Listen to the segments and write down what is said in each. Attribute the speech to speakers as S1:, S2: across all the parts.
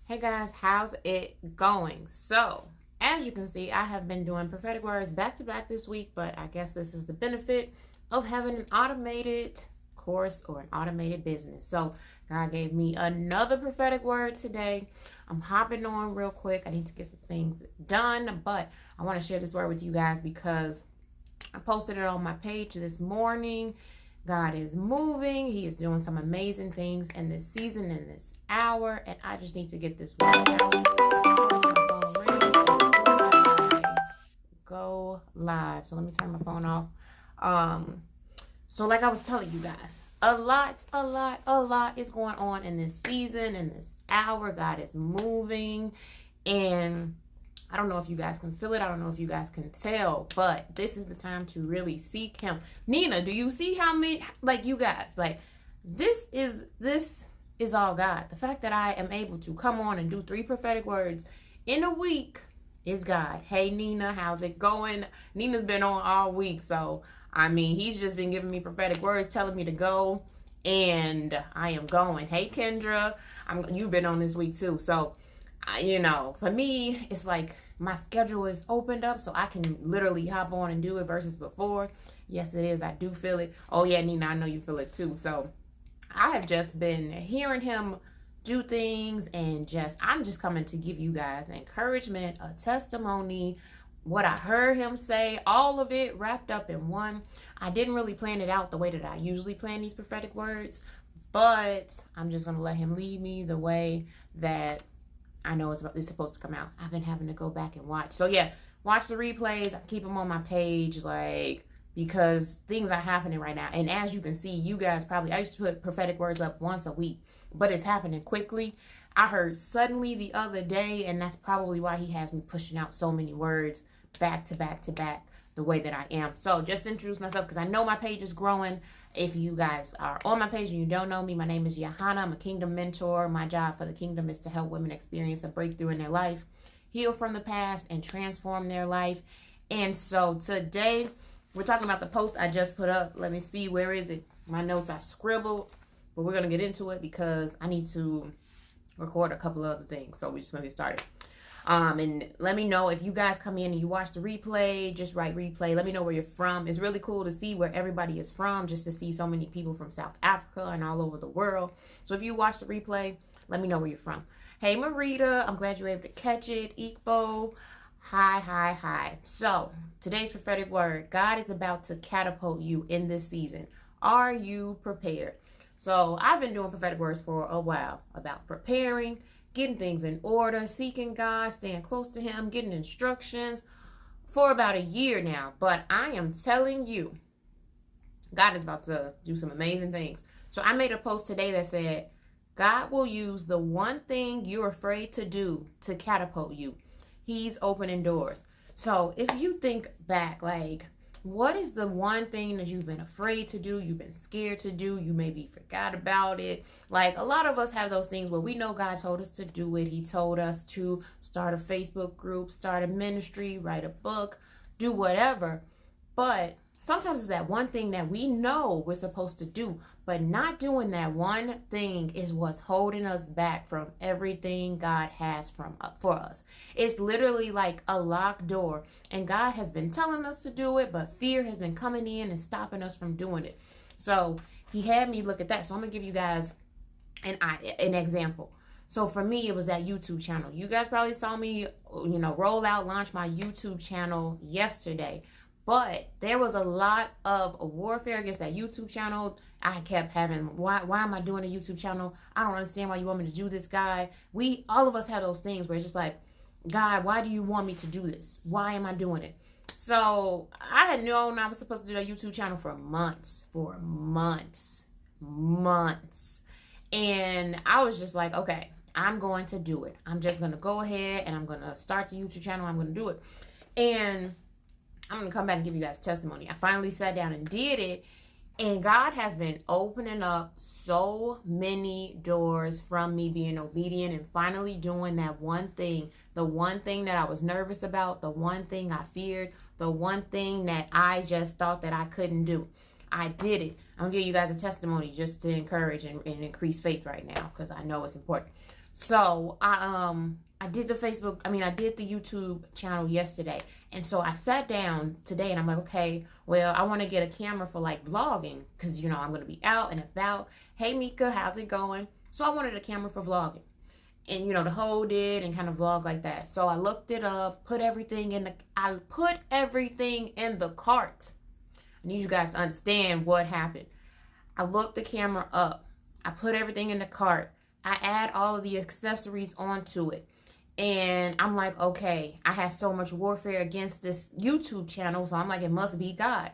S1: Hey guys, how's it going? So, as you can see, I have been doing prophetic words back to back this week, but I guess this is the benefit of having an automated course or an automated business. So, God gave me another prophetic word today. I'm hopping on real quick. I need to get some things done, but I want to share this word with you guys because I posted it on my page this morning. God is moving. He is doing some amazing things in this season, in this hour, and I just need to get this word out. Go live. So let me turn my phone off. So like I was telling you guys, a lot is going on in this season, in this hour. God is moving, and I don't know if you guys can feel it. I don't know if you guys can tell, but this is the time to really seek him. Nina, do you see how many, you guys, this is all God. The fact that I am able to come on and do 3 prophetic words in a week is God. Hey, Nina, how's it going? Nina's been on all week. So, he's just been giving me prophetic words, telling me to go, and I am going. Hey, Kendra, you've been on this week too. So, for me, it's like my schedule is opened up so I can literally hop on and do it versus before. Yes, it is. I do feel it. Oh, yeah, Nina, I know you feel it too. So I have just been hearing him do things, and I'm just coming to give you guys encouragement, a testimony, what I heard him say, all of it wrapped up in one. I didn't really plan it out the way that I usually plan these prophetic words, but I'm just going to let him lead me the way that I know it's supposed to come out. I've been having to go back and watch. So yeah, watch the replays. I keep them on my page, because things are happening right now. And as you can see, you guys probably, I used to put prophetic words up once a week, but it's happening quickly. I heard suddenly the other day, and that's probably why he has me pushing out so many words back to back to back the way that I am. So just to introduce myself, because I know my page is growing. If you guys are on my page and you don't know me, my name is Johanna. I'm a kingdom mentor. My job for the kingdom is to help women experience a breakthrough in their life, heal from the past, and transform their life. And so today, we're talking about the post I just put up. Let me see, where is it? My notes are scribbled, but we're going to get into it because I need to record a couple of other things. So we're just going to get started. And let me know if you guys come in and you watch the replay, just write replay. Let me know where you're from. It's really cool to see where everybody is from, just to see so many people from South Africa and all over the world. So if you watch the replay, let me know where you're from. Hey, Marita, I'm glad you were able to catch it. Igbo, hi. So today's prophetic word, God is about to catapult you in this season. Are you prepared? So I've been doing prophetic words for a while about preparing, getting things in order, seeking God, staying close to him, getting instructions for about a year now. But I am telling you, God is about to do some amazing things. So I made a post today that said, God will use the one thing you're afraid to do to catapult you. He's opening doors. So if you think back, what is the one thing that you've been afraid to do, you've been scared to do, you maybe forgot about it? A lot of us have those things where we know God told us to do it. He told us to start a Facebook group, start a ministry, write a book, do whatever. But sometimes it's that one thing that we know we're supposed to do, but not doing that one thing is what's holding us back from everything God has for us. It's literally like a locked door, and God has been telling us to do it, but fear has been coming in and stopping us from doing it. So he had me look at that. So I'm going to give you guys an example. So for me, it was that YouTube channel. You guys probably saw me, launch my YouTube channel yesterday. But there was a lot of warfare against that YouTube channel. I kept having, why am I doing a YouTube channel? I don't understand why you want me to do this, God. All of us have those things where it's just like, God, why do you want me to do this? Why am I doing it? So I had known I was supposed to do that YouTube channel for months. And I was just like, okay, I'm going to do it. I'm just going to go ahead and I'm going to start the YouTube channel. I'm going to do it. And I'm going to come back and give you guys testimony. I finally sat down and did it. And God has been opening up so many doors from me being obedient and finally doing that one thing. The one thing that I was nervous about. The one thing I feared. The one thing that I just thought that I couldn't do. I did it. I'm going to give you guys a testimony just to encourage and increase faith right now, because I know it's important. So I did the I did the YouTube channel yesterday. And so I sat down today and I'm like, okay, well, I want to get a camera for like vlogging because, you know, I'm going to be out and about. Hey, Mika, how's it going? So I wanted a camera for vlogging and, you know, to hold it and kind of vlog like that. So I looked it up, put everything in the cart. I need you guys to understand what happened. I looked the camera up. I put everything in the cart. I add all of the accessories onto it. And I'm like, okay, I had so much warfare against this YouTube channel. So I'm like, it must be God.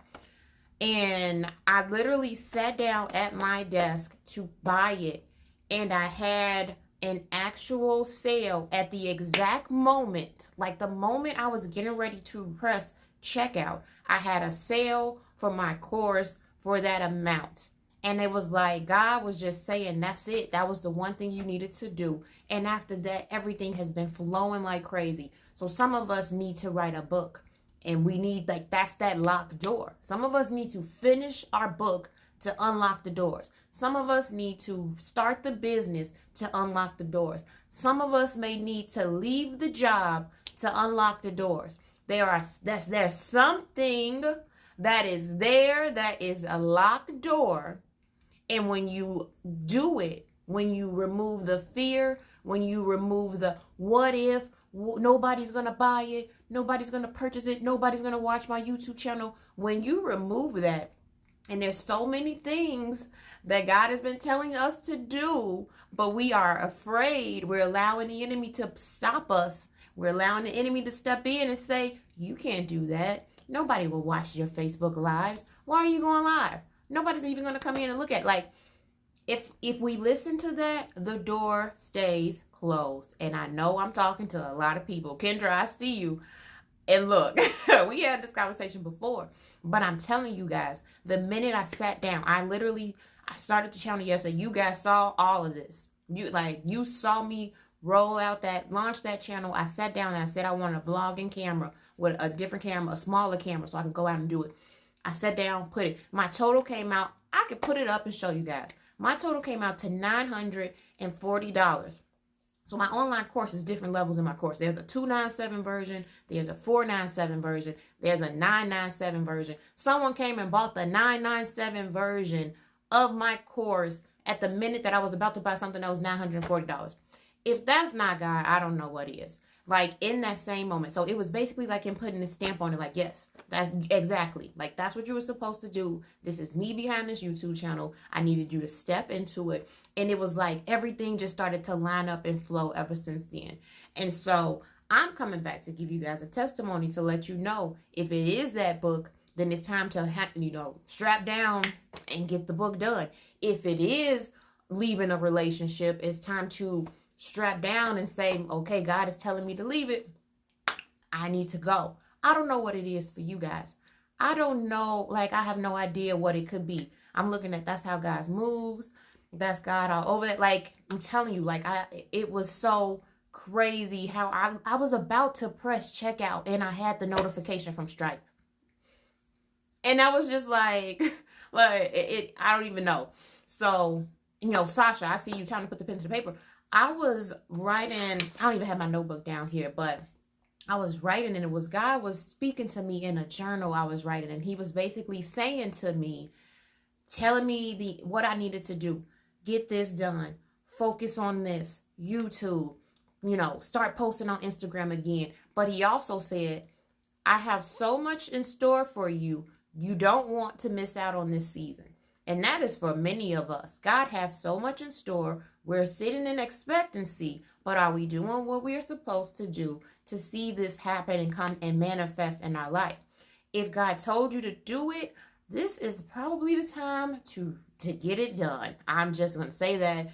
S1: And I literally sat down at my desk to buy it. And I had an actual sale at the exact moment. Like the moment I was getting ready to press checkout, I had a sale for my course for that amount. And it was like, God was just saying, that's it. That was the one thing you needed to do. And after that, everything has been flowing like crazy. So some of us need to write a book. And we need, like, that's that locked door. Some of us need to finish our book to unlock the doors. Some of us need to start the business to unlock the doors. Some of us may need to leave the job to unlock the doors. There's something that is there that is a locked door. And when you do it, when you remove the fear, when you remove the what if, nobody's going to buy it, nobody's going to purchase it, nobody's going to watch my YouTube channel. When you remove that, and there's so many things that God has been telling us to do, but we are afraid. We're allowing the enemy to stop us. We're allowing the enemy to step in and say, you can't do that. Nobody will watch your Facebook lives. Why are you going live? Nobody's even going to come in and look at it. Like, if we listen to that, the door stays closed. And I know I'm talking to a lot of people. Kendra, I see you. And look, we had this conversation before. But I'm telling you guys, the minute I sat down, I started the channel yesterday. You guys saw all of this. You saw me launch that channel. I sat down and I said I want a vlogging camera with a different camera, a smaller camera, so I can go out and do it. I sat down, put it. My total came out. I could put it up and show you guys. My total came out to $940. So my online course is different levels in my course. There's a 297 version. There's a 497 version. There's a 997 version. Someone came and bought the 997 version of my course at the minute that I was about to buy something that was $940. If that's not God, I don't know what is. Like, in that same moment. So it was basically like him putting a stamp on it. Like, yes, that's exactly. Like, that's what you were supposed to do. This is me behind this YouTube channel. I needed you to step into it. And it was like everything just started to line up and flow ever since then. And so I'm coming back to give you guys a testimony to let you know, if it is that book, then it's time to, strap down and get the book done. If it is leaving a relationship, it's time to strap down and say, okay, God is telling me to leave it. I need to go. I don't know what it is for you guys. I don't know. Like, I have no idea what it could be. I'm looking at, that's how God moves. That's God all over it. Like, I'm telling you, like, it was so crazy how I was about to press checkout and I had the notification from Stripe. And I was just like I don't even know. So, Sasha, I see you trying to put the pen to the paper. I was writing, I don't even have my notebook down here, but I was writing, and God was speaking to me in a journal I was writing, and he was basically saying to me, telling me what I needed to do. Get this done. Focus on this. YouTube. Start posting on Instagram again. But he also said, I have so much in store for you. You don't want to miss out on this season. And that is for many of us. God has so much in store. We're sitting in expectancy, but are we doing what we are supposed to do to see this happen and come and manifest in our life? If God told you to do it, this is probably the time to get it done. I'm just going to say that,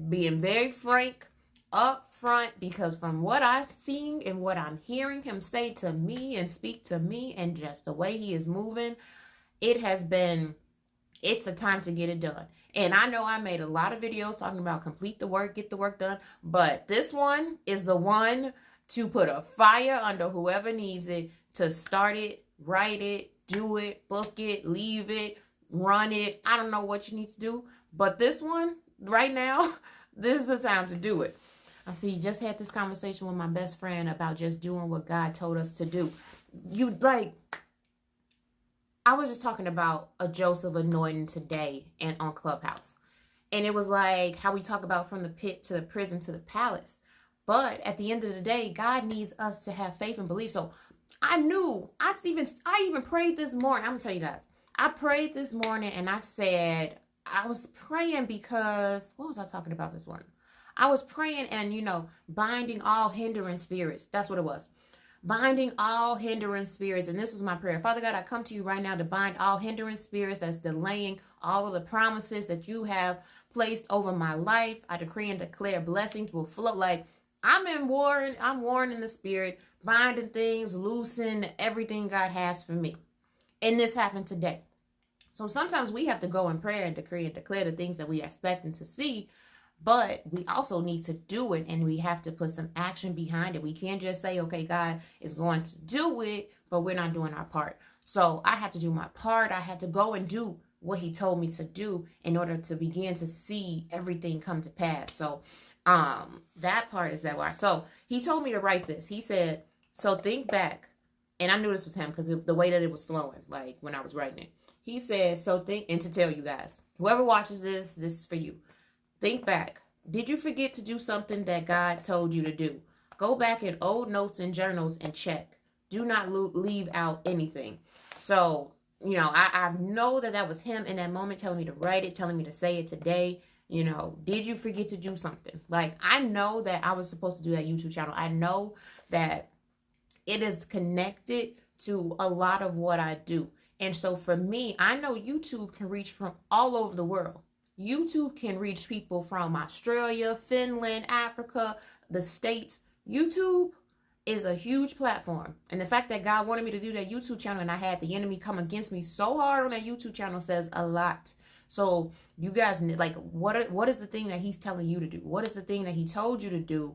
S1: being very frank up front, because from what I've seen and what I'm hearing him say to me and speak to me and just the way he is moving, it's a time to get it done. And I know I made a lot of videos talking about complete the work, get the work done. But this one is the one to put a fire under whoever needs it, to start it, write it, do it, book it, leave it, run it. I don't know what you need to do. But this one right now, this is the time to do it. I see, just had this conversation with my best friend about just doing what God told us to do. I was just talking about a Joseph anointing today and on Clubhouse. And it was like how we talk about from the pit to the prison to the palace. But at the end of the day, God needs us to have faith and belief. So I even prayed this morning. I'm gonna tell you guys. I prayed this morning and I said, I was praying because, what was I talking about this morning? I was praying and, binding all hindering spirits. That's what it was. Binding all hindering spirits. And this was my prayer. Father God, I come to you right now to bind all hindering spirits that's delaying all of the promises that you have placed over my life. I decree and declare blessings will flow. Like, I'm warring in the spirit, binding things, loosing everything God has for me. And this happened today. So sometimes we have to go in prayer and decree and declare the things that we are expecting to see, but we also need to do it, and we have to put some action behind it. We can't just say, okay, God is going to do it, but we're not doing our part. So I have to do my part. I had to go and do what he told me to do in order to begin to see everything come to pass. So that part is that why. So he told me to write this. He said, so think back, and I knew this was him because the way that it was flowing, like when I was writing it. He said, so think, and to tell you guys, whoever watches this is for you. Think back. Did you forget to do something that God told you to do? Go back in old notes and journals and check. Do not leave out anything. So, I know that was him in that moment telling me to write it, telling me to say it today. Did you forget to do something? Like, I know that I was supposed to do that YouTube channel. I know that it is connected to a lot of what I do. And so for me, I know YouTube can reach from all over the world. YouTube can reach people from Australia, Finland, Africa, the States. YouTube is a huge platform. And the fact that God wanted me to do that YouTube channel and I had the enemy come against me so hard on that YouTube channel says a lot. So you guys, like, what is the thing that he's telling you to do? What is the thing that he told you to do?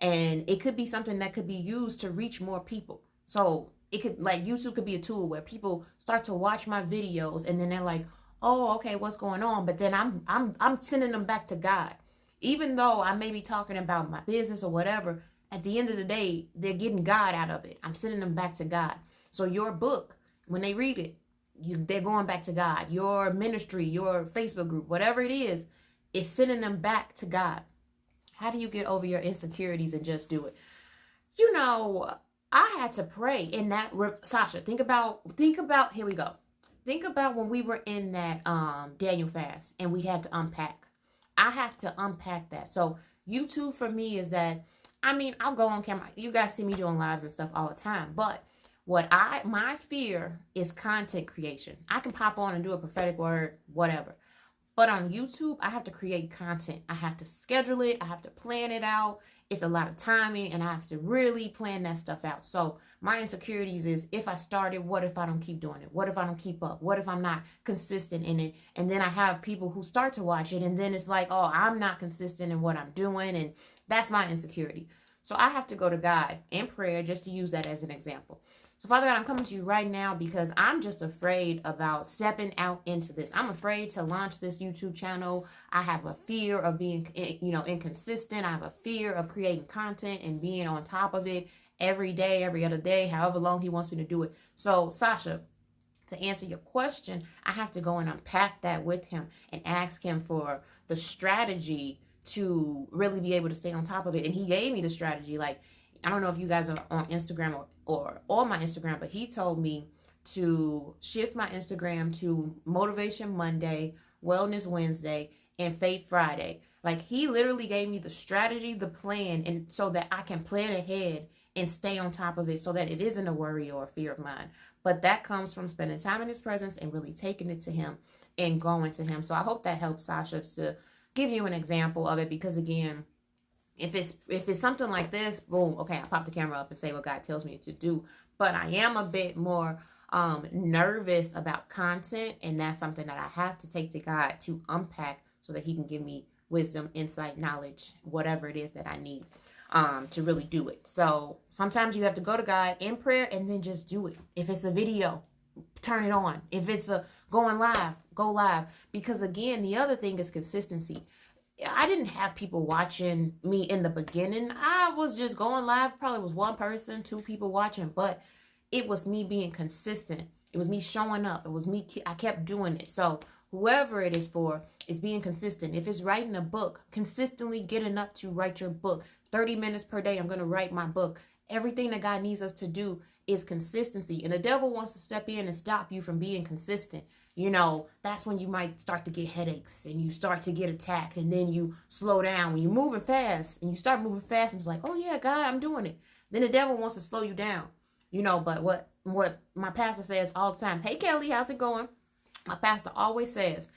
S1: And it could be something that could be used to reach more people. So it could, like, YouTube could be a tool where people start to watch my videos and then they're like, oh, okay, what's going on? But then I'm sending them back to God. Even though I may be talking about my business or whatever, at the end of the day, they're getting God out of it. I'm sending them back to God. So your book, when they read it, they're going back to God. Your ministry, your Facebook group, whatever it is, it's sending them back to God. How do you get over your insecurities and just do it? I had to pray in that. Sasha, think about, here we go. Think about when we were in that Daniel fast and we had to unpack. I have to unpack that. So YouTube for me is that, I'll go on camera. You guys see me doing lives and stuff all the time. But my fear is content creation. I can pop on and do a prophetic word, whatever. But on YouTube, I have to create content. I have to schedule it. I have to plan it out. It's a lot of timing and I have to really plan that stuff out. So my insecurities is, if I started, what if I don't keep doing it? What if I don't keep up? What if I'm not consistent in it? And then I have people who start to watch it and then it's like, oh, I'm not consistent in what I'm doing. And that's my insecurity. So I have to go to God in prayer, just to use that as an example. So Father God, I'm coming to you right now because I'm just afraid about stepping out into this. I'm afraid to launch this YouTube channel. I have a fear of being, inconsistent. I have a fear of creating content and being on top of it every day, every other day, however long he wants me to do it. So Sasha, to answer your question, I have to go and unpack that with him and ask him for the strategy to really be able to stay on top of it. And he gave me the strategy. Like, I don't know if you guys are on Instagram or on my Instagram, but he told me to shift my Instagram to Motivation Monday, Wellness Wednesday, and Faith Friday. Like, he literally gave me the strategy, the plan, and so that I can plan ahead and stay on top of it so that it isn't a worry or a fear of mine. But that comes from spending time in his presence and really taking it to him and going to him. So I hope that helps, Sasha, to give you an example of it, because again, if it's something like this, boom, okay, I pop the camera up and say what God tells me to do. But I am a bit more nervous about content, and that's something that I have to take to God to unpack so that he can give me wisdom, insight, knowledge, whatever it is that I need to really do it. So sometimes you have to go to God in prayer and then just do it. If it's a video, turn it on. If it's a going live, go live. Because again, the other thing is consistency. I didn't have people watching me in the beginning. I was just going live. Probably was one person, two people watching, but it was me being consistent. It was me showing up. It was me. I kept doing it. So whoever it is for is being consistent. If it's writing a book, consistently getting up to write your book. 30 minutes per day, I'm going to write my book. Everything that God needs us to do is consistency. And the devil wants to step in and stop you from being consistent. You know, that's when you might start to get headaches and you start to get attacked, and then you slow down. When you're moving fast and you start moving fast and it's like, oh yeah, God, I'm doing it. Then the devil wants to slow you down. You know, but what my pastor says all the time, hey Kelly, how's it going? My pastor always says,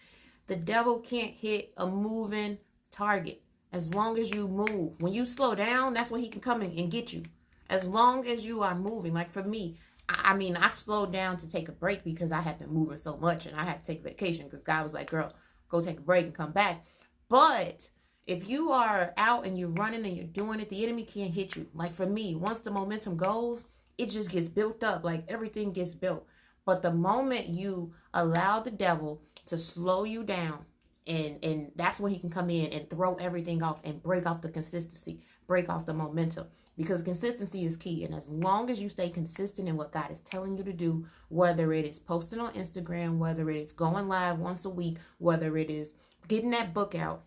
S1: the devil can't hit a moving target as long as you move. When you slow down, that's when he can come in and get you. As long as you are moving. Like for me, I mean, I slowed down to take a break because I had been moving so much, and I had to take vacation because God was like, girl, go take a break and come back. But if you are out and you're running and you're doing it, the enemy can't hit you. Like for me, once the momentum goes, it just gets built up. Like everything gets built. But the moment you allow the devil to slow you down, and that's when he can come in and throw everything off and break off the consistency, break off the momentum. Because consistency is key. And as long as you stay consistent in what God is telling you to do, whether it is posting on Instagram, whether it is going live once a week, whether it is getting that book out,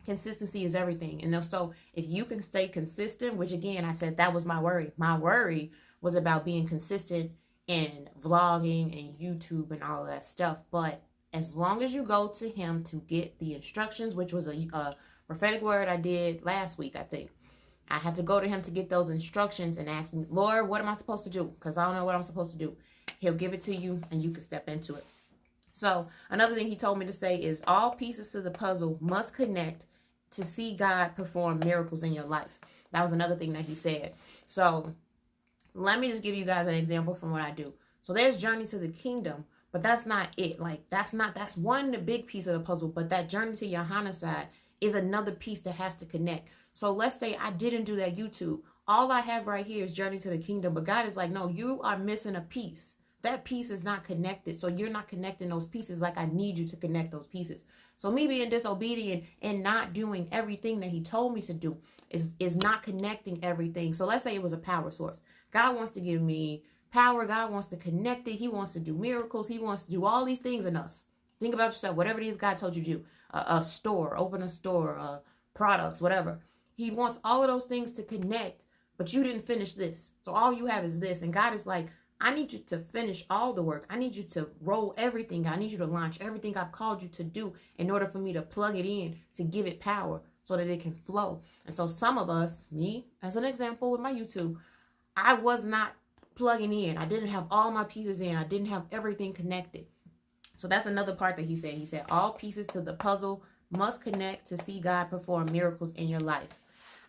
S1: consistency is everything. And so if you can stay consistent, which again, I said that was my worry. My worry was about being consistent in vlogging and YouTube and all of that stuff. But as long as you go to him to get the instructions, which was a prophetic word I did last week, I think. I had to go to him to get those instructions and ask him, Lord, what am I supposed to do? Because I don't know what I'm supposed to do. He'll give it to you and you can step into it. So another thing he told me to say is all pieces to the puzzle must connect to see God perform miracles in your life. That was another thing that he said. So let me just give you guys an example from what I do. So there's Journey to the Kingdom, but that's not it. Like that's one the big piece of the puzzle, but that Journey to Johanna's side is another piece that has to connect. So let's say I didn't do that YouTube. All I have right here is Journey to the Kingdom. But God is like, no, you are missing a piece. That piece is not connected. So you're not connecting those pieces like I need you to connect those pieces. So me being disobedient and not doing everything that he told me to do is not connecting everything. So let's say it was a power source. God wants to give me power. God wants to connect it. He wants to do miracles. He wants to do all these things in us. Think about yourself. Whatever it is God told you to do. A store. Open a store. Products. Whatever. He wants all of those things to connect, but you didn't finish this. So all you have is this. And God is like, I need you to finish all the work. I need you to roll everything. I need you to launch everything I've called you to do in order for me to plug it in, to give it power so that it can flow. And so some of us, me as an example with my YouTube, I was not plugging in. I didn't have all my pieces in. I didn't have everything connected. So that's another part that he said. He said all pieces to the puzzle must connect to see God perform miracles in your life.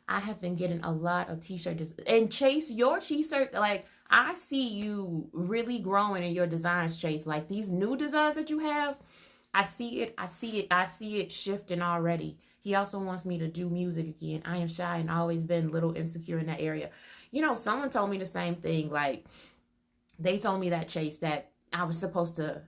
S1: I have been getting a lot of t-shirts. And Chase, your t-shirt, like, I see you really growing in your designs, Chase. Like, these new designs that you have, I see it shifting already. He also wants me to do music again. I am shy and always been a little insecure in that area. You know, someone told me the same thing. Like, they told me that, Chase, that I was supposed to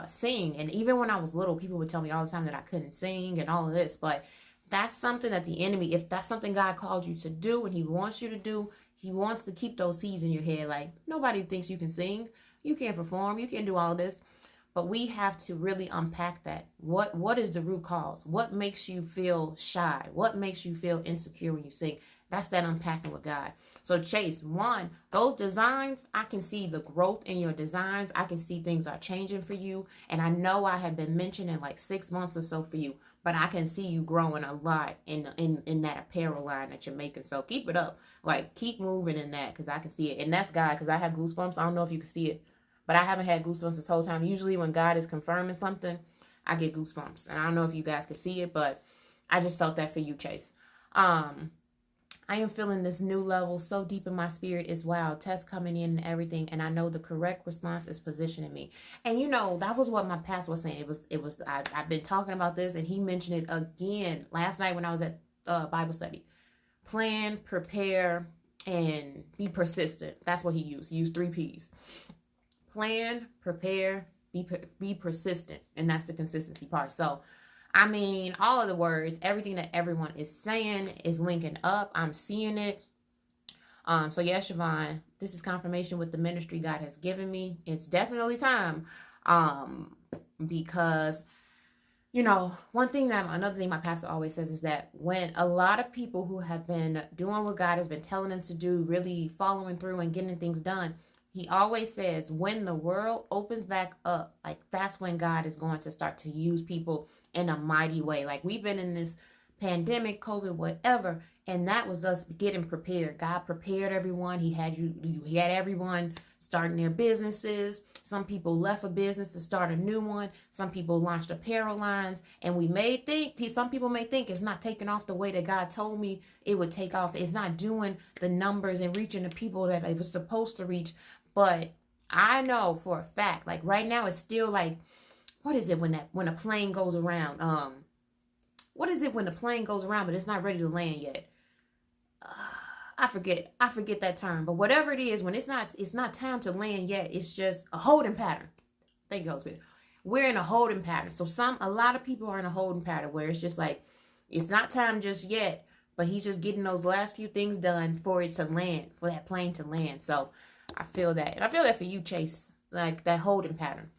S1: sing. And even when I was little, people would tell me all the time that I couldn't sing and all of this. But that's something that the enemy, if that's something God called you to do and he wants you to do, he wants to keep those seeds in your head. Like, nobody thinks you can sing. You can't perform. You can't do all this. But we have to really unpack that. What is the root cause? What makes you feel shy? What makes you feel insecure when you sing? That's that unpacking with God. So Chase, one, those designs, I can see the growth in your designs. I can see things are changing for you. And I know I have been mentioning like 6 months or so for you. But I can see you growing a lot in that apparel line that you're making. So keep it up. Like, keep moving in that because I can see it. And that's God, because I have goosebumps. I don't know if you can see it. But I haven't had goosebumps this whole time. Usually when God is confirming something, I get goosebumps. And I don't know if you guys can see it, but I just felt that for you, Chase. I am feeling this new level so deep in my spirit. It's wild. Tests coming in and everything. And I know the correct response is positioning me. And you know, that was what my pastor was saying. I've been talking about this and he mentioned it again last night when I was at Bible study. Plan, prepare, and be persistent. That's what he used. He used 3 P's. Plan, prepare, be persistent. And that's the consistency part. So I mean, all of the words, everything that everyone is saying is linking up. I'm seeing it. So yes, Siobhan, this is confirmation with the ministry God has given me. It's definitely time. Because, you know, another thing my pastor always says is that when a lot of people who have been doing what God has been telling them to do, really following through and getting things done, he always says when the world opens back up, like that's when God is going to start to use people in a mighty way. Like we've been in this pandemic, COVID, whatever, and that was us getting prepared. God prepared everyone. He had everyone starting their businesses. Some people left a business to start a new one. Some people launched apparel lines, and some people may think it's not taking off the way that God told me it would take off. It's not doing the numbers and reaching the people that it was supposed to reach. But I know for a fact, like right now, it's still like, what is it when a plane goes around? What is it when the plane goes around, but it's not ready to land yet? I forget that term. But whatever it is, when it's not time to land yet, it's just a holding pattern. Thank you, Holy Spirit. We're in a holding pattern. So a lot of people are in a holding pattern where it's just like, it's not time just yet, but he's just getting those last few things done for it to land, for that plane to land. So I feel that. And I feel that for you, Chase, like that holding pattern.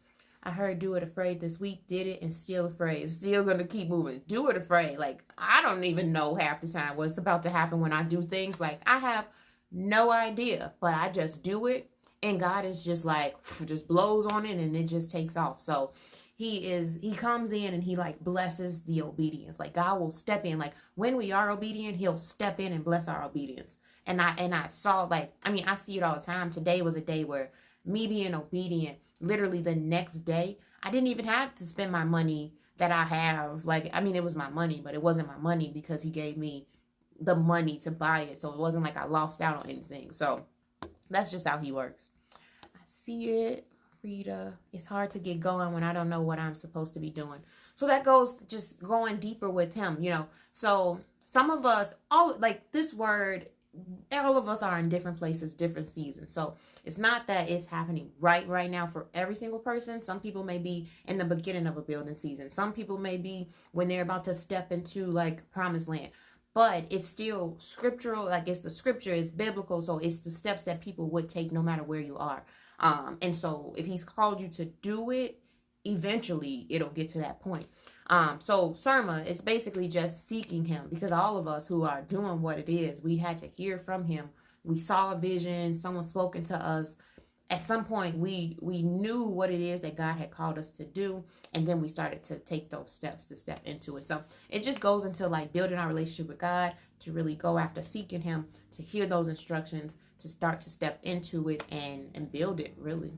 S1: I heard do it afraid this week, did it, and still afraid. Still going to keep moving. Do it afraid. Like, I don't even know half the time what's about to happen when I do things. Like, I have no idea, but I just do it. And God is just like, just blows on it and it just takes off. So he comes in and he like blesses the obedience. Like God will step in. Like when we are obedient, he'll step in and bless our obedience. And I saw I see it all the time. Today was a day where me being obedient, literally the next day, I didn't even have to spend my money that I have. It was my money, but it wasn't my money because he gave me the money to buy it. So it wasn't like I lost out on anything. So that's just how he works. I see it, Rita. It's hard to get going when I don't know what I'm supposed to be doing. So that goes just going deeper with him, you know. So some of us, all of us are in different places, different seasons. So it's not that it's happening right now for every single person. Some people may be in the beginning of a building season. Some people may be when they're about to step into like promised land. But it's still scriptural, like it's the scripture, it's biblical. So it's the steps that people would take no matter where you are. And so if he's called you to do it, eventually it'll get to that point. So Serma is basically just seeking him, because all of us who are doing what it is, we had to hear from him. We saw a vision, someone spoken to us. At some point, we knew what it is that God had called us to do, and then we started to take those steps to step into it. So it just goes into like building our relationship with God, to really go after seeking him, to hear those instructions, to start to step into it and build it, really.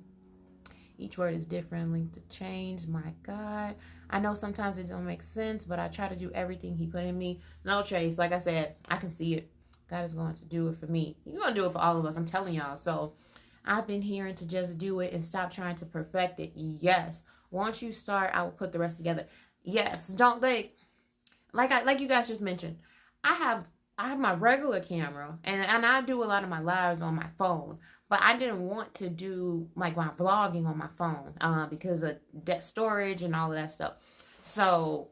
S1: Each word is different, linked to change. My God. I know sometimes it don't make sense, but I try to do everything he put in me. No, Chase, like I said, I can see it. God is going to do it for me. He's going to do it for all of us. I'm telling y'all. So I've been hearing to just do it and stop trying to perfect it. Yes. Once you start, I will put the rest together. Yes. Don't like you guys just mentioned. I have my regular camera and I do a lot of my lives on my phone. But I didn't want to do like my vlogging on my phone because of storage and all of that stuff. So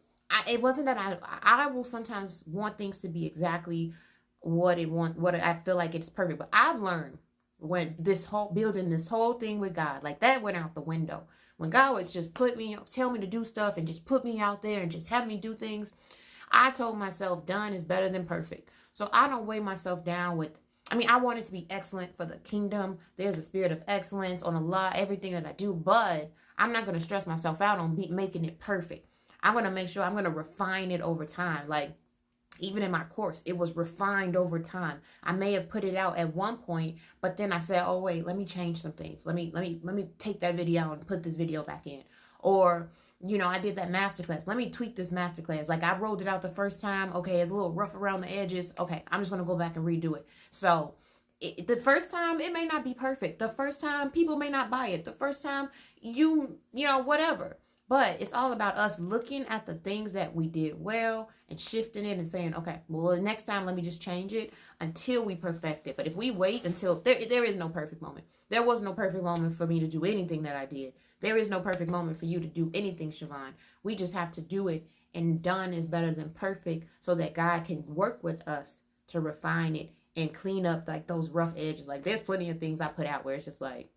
S1: it wasn't that I will sometimes want things to be exactly what I feel like it's perfect. But I've learned when building this whole thing with God, like that went out the window. When God was just tell me to do stuff and just put me out there and just have me do things, I told myself done is better than perfect. So I don't weigh myself down with, I want it to be excellent for the kingdom. There's a spirit of excellence on everything that I do, but I'm not going to stress myself out on making it perfect. I'm going to make sure I'm going to refine it over time. Like even in my course, it was refined over time. I may have put it out at one point, but then I said, oh wait, let me change some things. Let me take that video out and put this video back in. Or, I did that masterclass. Let me tweak this masterclass. Like I rolled it out the first time. Okay, it's a little rough around the edges. Okay, I'm just going to go back and redo it. So the first time, it may not be perfect. The first time, people may not buy it. The first time, whatever. But it's all about us looking at the things that we did well and shifting it and saying, okay, well, the next time, let me just change it until we perfect it. But if we wait until there is no perfect moment. There was no perfect moment for me to do anything that I did. There is no perfect moment for you to do anything, Siobhan. We just have to do it and done is better than perfect, so that God can work with us to refine it and clean up like those rough edges. Like there's plenty of things I put out where it's just like,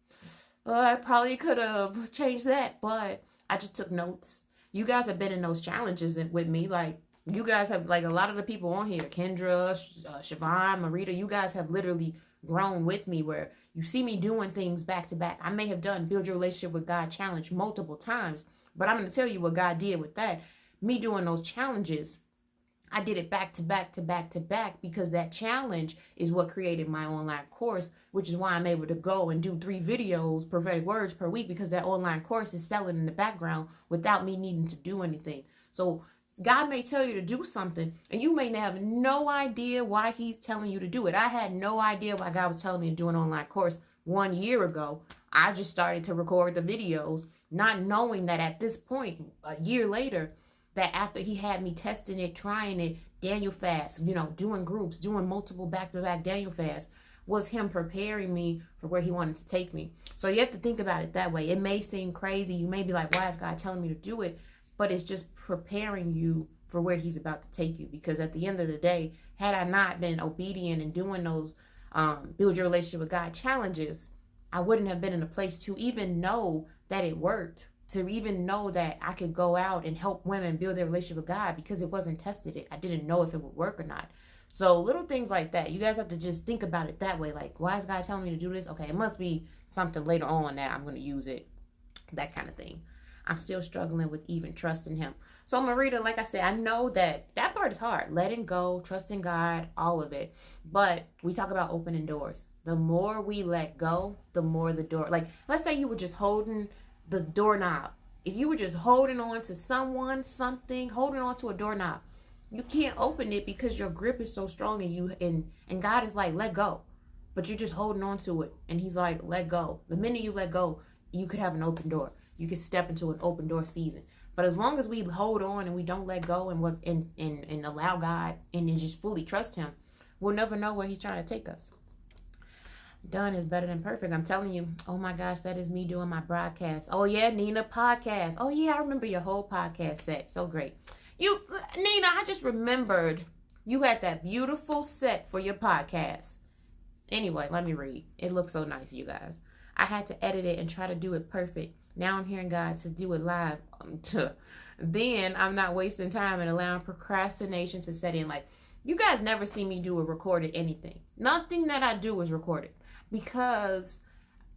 S1: oh, I probably could have changed that, but I just took notes. You guys have been in those challenges with me. Like you guys have, like a lot of the people on here, Kendra, Siobhan, Marita, you guys have literally grown with me where you see me doing things back to back. I may have done Build Your Relationship with God challenge multiple times, but I'm going to tell you what God did with that. Me doing those challenges, I did it back to back to back to back because that challenge is what created my online course, which is why I'm able to go and do 3 videos, prophetic words per week, because that online course is selling in the background without me needing to do anything. So God may tell you to do something and you may have no idea why he's telling you to do it. I had no idea why God was telling me to do an online course 1 year ago. I just started to record the videos, not knowing that at this point, a year later, that after he had me testing it, trying it, Daniel fast, doing groups, doing multiple back-to-back Daniel fast, was him preparing me for where he wanted to take me. So you have to think about it that way. It may seem crazy. You may be like, why is God telling me to do it? But it's just preparing you for where he's about to take you. Because at the end of the day, had I not been obedient and doing those Build Your Relationship with God challenges, I wouldn't have been in a place to even know that it worked. To even know that I could go out and help women build their relationship with God, because it wasn't tested. I didn't know if it would work or not. So little things like that, you guys have to just think about it that way. Like, why is God telling me to do this? Okay, it must be something later on that I'm going to use it. That kind of thing. I'm still struggling with even trusting him. So Marita, like I said, I know that part is hard. Letting go, trusting God, all of it. But we talk about opening doors. The more we let go, the more the door, like let's say you were just holding the doorknob. If you were just holding on to someone, something, holding on to a doorknob, you can't open it because your grip is so strong, and God is like, let go. But you're just holding on to it, and he's like, let go. The minute you let go, you could have an open door. You could step into an open door season. But as long as we hold on and we don't let go and allow God and just fully trust him, we'll never know where he's trying to take us. Done is better than perfect. I'm telling you. Oh my gosh, that is me doing my broadcast. Oh yeah, Nina podcast. Oh yeah, I remember your whole podcast set. So great. Nina, I just remembered you had that beautiful set for your podcast. Anyway, let me read. It looks so nice, you guys. I had to edit it and try to do it perfect. Now I'm hearing God to do it live. Then I'm not wasting time and allowing procrastination to set in. Like, you guys never see me do a recorded anything. Nothing that I do is recorded. Because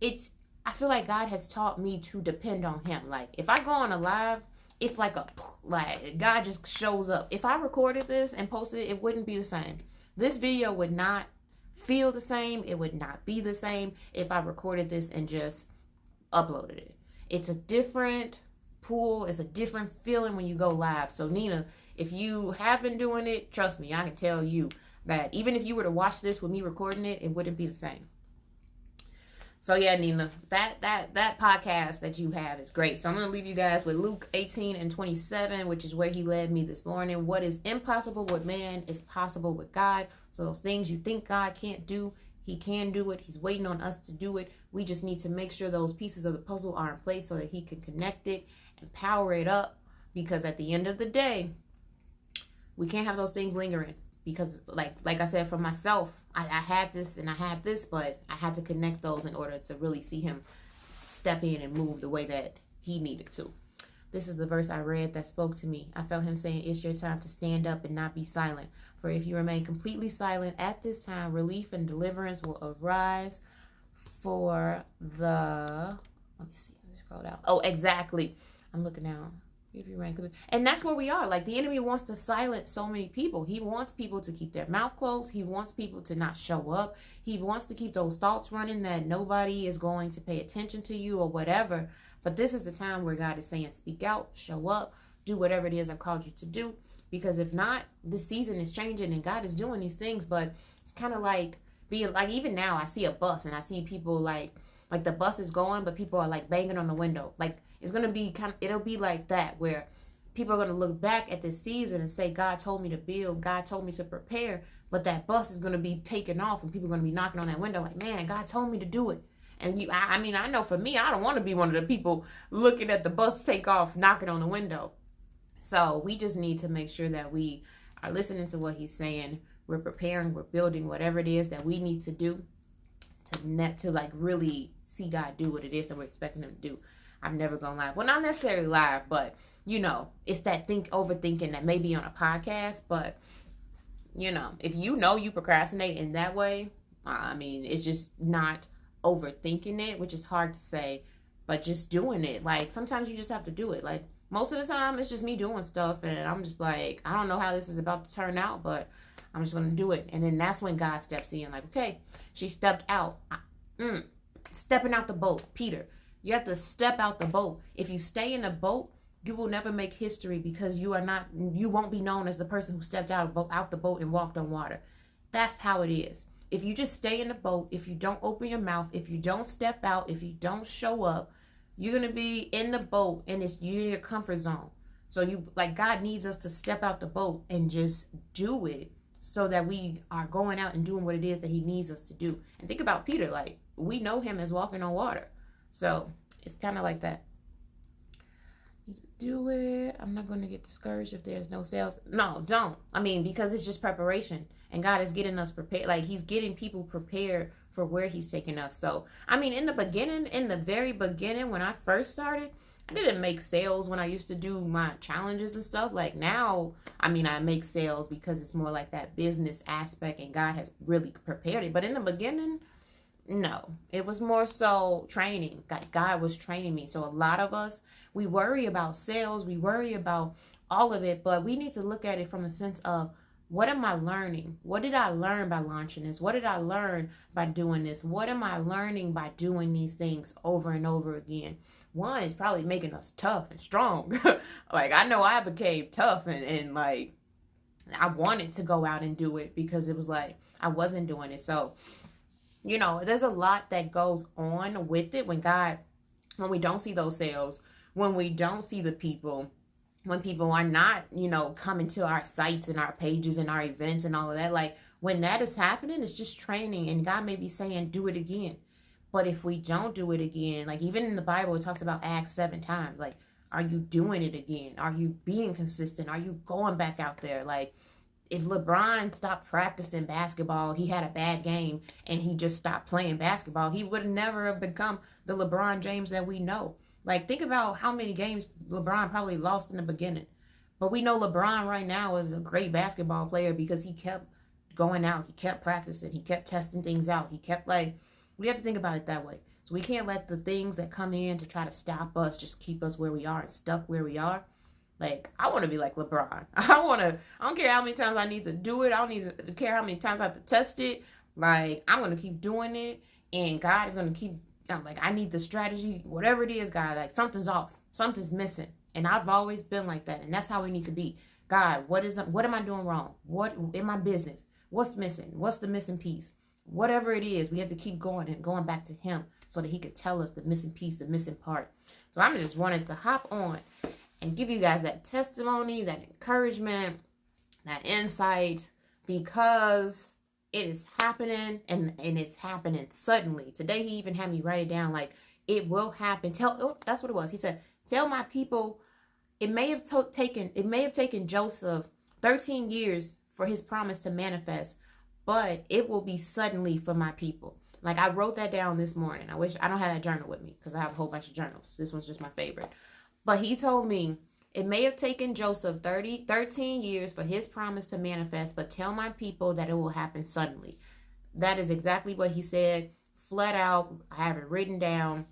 S1: I feel like God has taught me to depend on him. Like, if I go on a live, it's like God just shows up. If I recorded this and posted it, it wouldn't be the same. This video would not feel the same. It would not be the same if I recorded this and just uploaded it. It's a different pool. It's a different feeling when you go live. So Nina, if you have been doing it, trust me, I can tell you that even if you were to watch this with me recording it, it wouldn't be the same. So yeah, Nina, that podcast that you have is great. So I'm going to leave you guys with Luke 18:27, which is where he led me this morning. What is impossible with man is possible with God. So those things you think God can't do, he can do it. He's waiting on us to do it. We just need to make sure those pieces of the puzzle are in place so that he can connect it and power it up. Because at the end of the day, we can't have those things lingering. Because like I said, for myself, I had this and I had this, but I had to connect those in order to really see him step in and move the way that he needed to. This is the verse I read that spoke to me. I felt him saying, it's your time to stand up and not be silent. For if you remain completely silent at this time, relief and deliverance will arise for the... Let me see. Let me scroll down. Oh, exactly. I'm looking now. If you rank, and that's where we are. Like, the enemy wants to silence so many people. He wants people to keep their mouth closed. He wants people to not show up. He wants to keep those thoughts running that nobody is going to pay attention to you or whatever. But this is the time where God is saying, speak out, show up, do whatever it is I've called you to do. Because if not, this season is changing and God is doing these things. But it's kind of like being like, even now I see a bus and I see people like the bus is going, but people are like banging on the window. Like, it's going to be it'll be like that, where people are going to look back at this season and say, God told me to build, God told me to prepare, but that bus is going to be taken off and people are going to be knocking on that window like, man, God told me to do it. And I know for me, I don't want to be one of the people looking at the bus take off, knocking on the window. So we just need to make sure that we are listening to what he's saying. We're preparing, we're building whatever it is that we need to do to like really see God do what it is that we're expecting him to do. I'm never gonna lie. Well, not necessarily live, but you know, it's that overthinking that may be on a podcast. But you know, if you know you procrastinate in that way, I mean, it's just not overthinking it, which is hard to say, but just doing it. Like sometimes you just have to do it. Like most of the time, it's just me doing stuff, and I'm just like, I don't know how this is about to turn out, but I'm just going to do it. And then that's when God steps in, like, okay, she stepped out. Stepping out the boat. Peter, you have to step out the boat. If you stay in the boat, you will never make history because you won't be known as the person who stepped out the boat and walked on water. That's how it is. If you just stay in the boat, if you don't open your mouth, if you don't step out, if you don't show up, you're going to be in the boat and you're in your comfort zone. So God needs us to step out the boat and just do it so that we are going out and doing what it is that he needs us to do. And think about Peter, like we know him as walking on water. So it's kind of like that. You do it. I'm not going to get discouraged if there's no sales. No, don't. I mean, because it's just preparation and God is getting us prepared. Like he's getting people prepared for where he's taking us. So, I mean, in the very beginning, when I first started, I didn't make sales when I used to do my challenges and stuff. Like now, I mean, I make sales because it's more like that business aspect and God has really prepared it. But in the beginning, no, it was more so training. God was training me. So a lot of us, we worry about sales. We worry about all of it, but we need to look at it from a sense of, what am I learning? What did I learn by launching this? What did I learn by doing this? What am I learning by doing these things over and over again? One is probably making us tough and strong. Like, I know I became tough and like, I wanted to go out and do it because it was like, I wasn't doing it. So, you know, there's a lot that goes on with it when we don't see those sales, when we don't see the people, when people are not, you know, coming to our sites and our pages and our events and all of that. Like when that is happening, it's just training and God may be saying, do it again. But if we don't do it again, like even in the Bible, it talks about Acts 7 times. Like, are you doing it again? Are you being consistent? Are you going back out there? Like if LeBron stopped practicing basketball, he had a bad game and he just stopped playing basketball, he would never have become the LeBron James that we know. Like, think about how many games LeBron probably lost in the beginning. But we know LeBron right now is a great basketball player because he kept going out. He kept practicing. He kept testing things out. We have to think about it that way. So we can't let the things that come in to try to stop us just keep us where we are and stuck where we are. Like, I want to be like LeBron. I don't care how many times I need to do it. I don't need to care how many times I have to test it. Like, I'm going to keep doing it. And God is going to keep, I'm like, I need the strategy, whatever it is, God, like something's off, something's missing. And I've always been like that. And that's how we need to be. God, what am I doing wrong? What in my business? What's missing? What's the missing piece? Whatever it is, we have to keep going and going back to him so that he could tell us the missing piece, the missing part. So I'm just wanting to hop on and give you guys that testimony, that encouragement, that insight, because it is happening and it's happening suddenly. Today he even had me write it down, like it will happen. That's what it was. He said, tell my people, it may have taken Joseph 13 years for his promise to manifest, but it will be suddenly for my people. Like I wrote that down this morning. I wish I don't have that journal with me because I have a whole bunch of journals. This one's just my favorite. But he told me, it may have taken Joseph 13 years for his promise to manifest, but tell my people that it will happen suddenly. That is exactly what he said, flat out. I have it written down.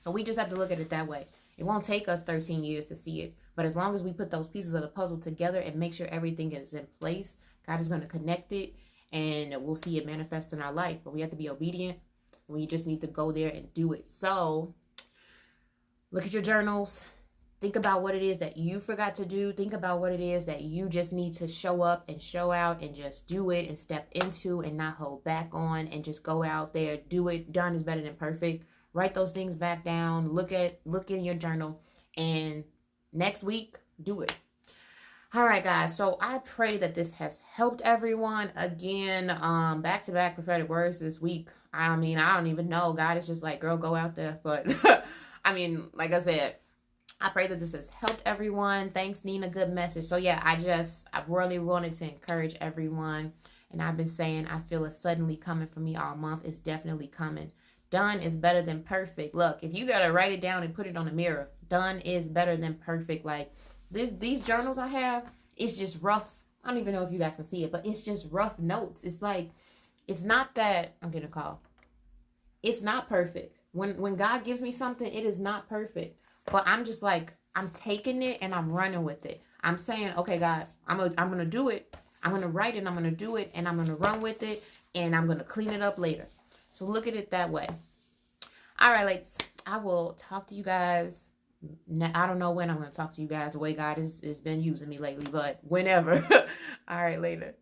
S1: So we just have to look at it that way. It won't take us 13 years to see it. But as long as we put those pieces of the puzzle together and make sure everything is in place, God is going to connect it and we'll see it manifest in our life. But we have to be obedient. We just need to go there and do it. So look at your journals. Think about what it is that you forgot to do. Think about what it is that you just need to show up and show out and just do it and step into and not hold back on and just go out there, do it. Done is better than perfect. Write those things back down. Look in your journal and next week, do it. All right, guys. So I pray that this has helped everyone. Again, back-to-back prophetic words this week. I mean, I don't even know. God is just like, girl, go out there. But I mean, like I said, I pray that this has helped everyone. Thanks, Nina. Good message. So yeah, I really wanted to encourage everyone. And I've been saying, I feel it suddenly coming for me all month. It's definitely coming. Done is better than perfect. Look, if you got to write it down and put it on the mirror, done is better than perfect. Like these journals I have, it's just rough. I don't even know if you guys can see it, but it's just rough notes. It's like, it's not that I'm getting a call. It's not perfect. When God gives me something, it is not perfect. But I'm just like, I'm taking it and I'm running with it. I'm saying, okay, God, I'm gonna do it. I'm gonna write it. I'm gonna do it, and I'm gonna run with it, and I'm gonna clean it up later. So look at it that way. All right, ladies. I will talk to you guys. I don't know when I'm gonna talk to you guys. The way God has been using me lately, but whenever. All right, later.